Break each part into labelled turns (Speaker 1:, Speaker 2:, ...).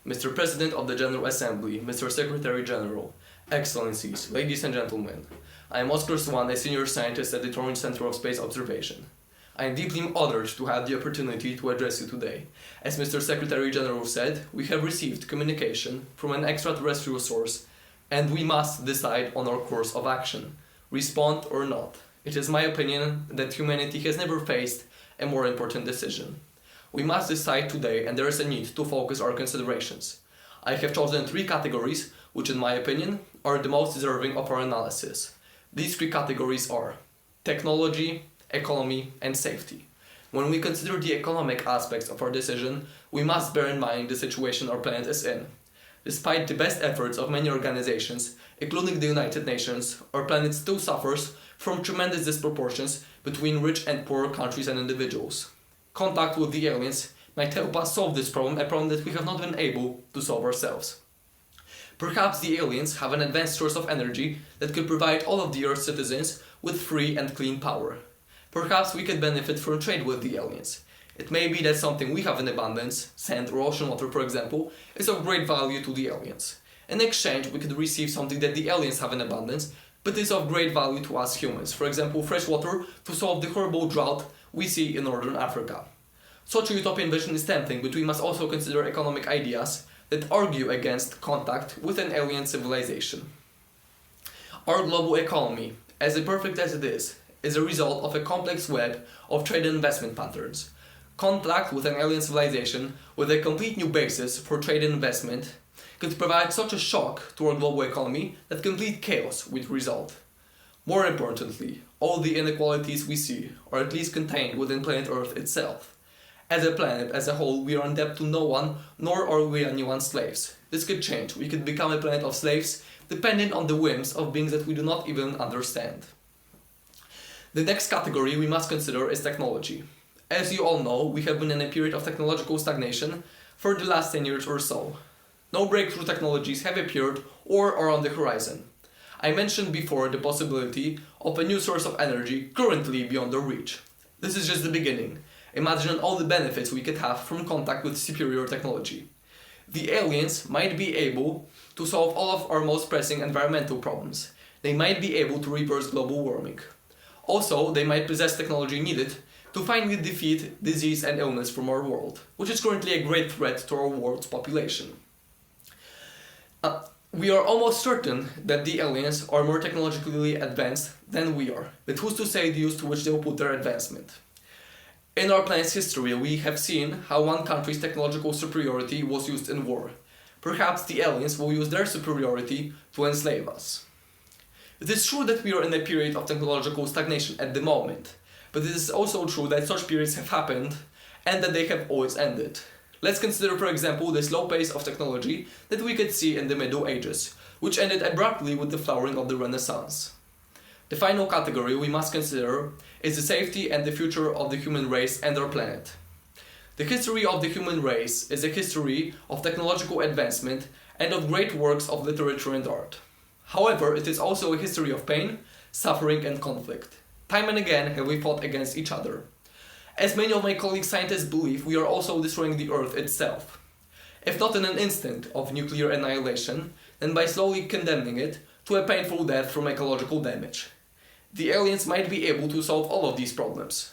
Speaker 1: Mr. President of the General Assembly, Mr. Secretary General, Excellencies, ladies and gentlemen, I am Oscar Swan, a senior scientist at the Torrance Center of Space Observation. I am deeply honored to have the opportunity to address you today. As Mr. Secretary General said, we have received communication from an extraterrestrial source, and we must decide on our course of action, respond or not. It is my opinion that humanity has never faced a more important decision. We must decide today, and there is a need to focus our considerations. I have chosen 3 categories, which in my opinion are the most deserving of our analysis. These 3 categories are technology, economy, and safety. When we consider the economic aspects of our decision, we must bear in mind the situation our planet is in. Despite the best efforts of many organizations, including the United Nations, our planet still suffers from tremendous disproportions between rich and poor countries and individuals. Contact with the aliens might help us solve this problem, a problem that we have not been able to solve ourselves. Perhaps the aliens have an advanced source of energy that could provide all of the Earth's citizens with free and clean power. Perhaps we could benefit from trade with the aliens. It may be that something we have in abundance, sand or ocean water for example, is of great value to the aliens. In exchange, we could receive something that the aliens have in abundance, but is of great value to us humans, for example fresh water to solve the horrible drought we see in northern Africa. Such a utopian vision is tempting, but we must also consider economic ideas that argue against contact with an alien civilization. Our global economy, as imperfect as it is a result of a complex web of trade and investment patterns. Contact with an alien civilization with a complete new basis for trade and investment could provide such a shock to our global economy that complete chaos would result. More importantly, all the inequalities we see are at least contained within planet Earth itself. As a planet as a whole, we are in debt to no one, nor are we anyone's slaves. This could change. We could become a planet of slaves, dependent on the whims of beings that we do not even understand. The next category we must consider is technology. As you all know, we have been in a period of technological stagnation for the last 10 years or so. No breakthrough technologies have appeared or are on the horizon. I mentioned before the possibility of a new source of energy currently beyond our reach. This is just the beginning. Imagine all the benefits we could have from contact with superior technology. The aliens might be able to solve all of our most pressing environmental problems. They might be able to reverse global warming. Also, they might possess technology needed to finally defeat disease and illness from our world, which is currently a great threat to our world's population. We are almost certain that the aliens are more technologically advanced than we are, but who's to say the use to which they will put their advancement? In our planet's history, we have seen how one country's technological superiority was used in war. Perhaps the aliens will use their superiority to enslave us. It is true that we are in a period of technological stagnation at the moment, but it is also true that such periods have happened and that they have always ended. Let's consider, for example, the slow pace of technology that we could see in the Middle Ages, which ended abruptly with the flowering of the Renaissance. The final category we must consider is the safety and the future of the human race and our planet. The history of the human race is a history of technological advancement and of great works of literature and art. However, it is also a history of pain, suffering and conflict. Time and again have we fought against each other. As many of my colleague scientists believe, we are also destroying the Earth itself. If not in an instant of nuclear annihilation, then by slowly condemning it to a painful death from ecological damage. The aliens might be able to solve all of these problems.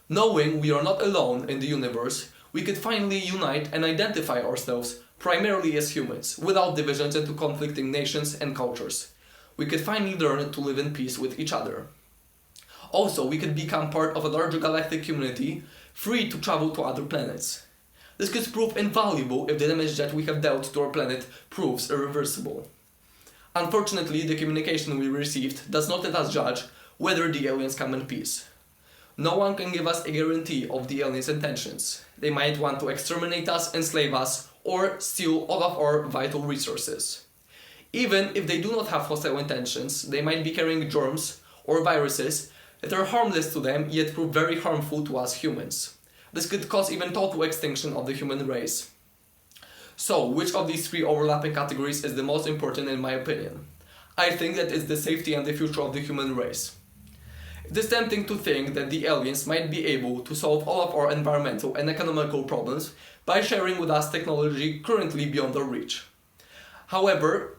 Speaker 1: Knowing we are not alone in the universe, we could finally unite and identify ourselves primarily as humans, without divisions into conflicting nations and cultures. We could finally learn to live in peace with each other. Also, we could become part of a larger galactic community, free to travel to other planets. This could prove invaluable if the damage that we have dealt to our planet proves irreversible. Unfortunately, the communication we received does not let us judge whether the aliens come in peace. No one can give us a guarantee of the aliens' intentions. They might want to exterminate us, enslave us, or steal all of our vital resources. Even if they do not have hostile intentions, they might be carrying germs or viruses that are harmless to them yet prove very harmful to us humans. This could cause even total extinction of the human race. So, which of these 3 overlapping categories is the most important in my opinion? I think that it's the safety and the future of the human race. It is tempting to think that the aliens might be able to solve all of our environmental and economical problems by sharing with us technology currently beyond our reach. However,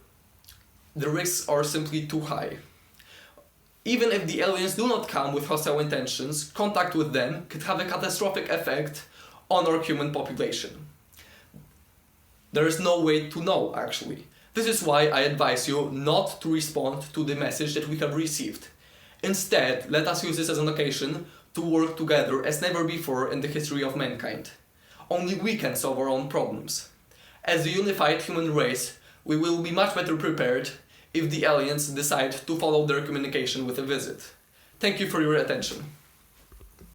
Speaker 1: the risks are simply too high. Even if the aliens do not come with hostile intentions, contact with them could have a catastrophic effect on our human population. There is no way to know, actually. This is why I advise you not to respond to the message that we have received. Instead, let us use this as an occasion to work together as never before in the history of mankind. Only we can solve our own problems. As a unified human race, we will be much better prepared if the aliens decide to follow their communication with a visit. Thank you for your attention.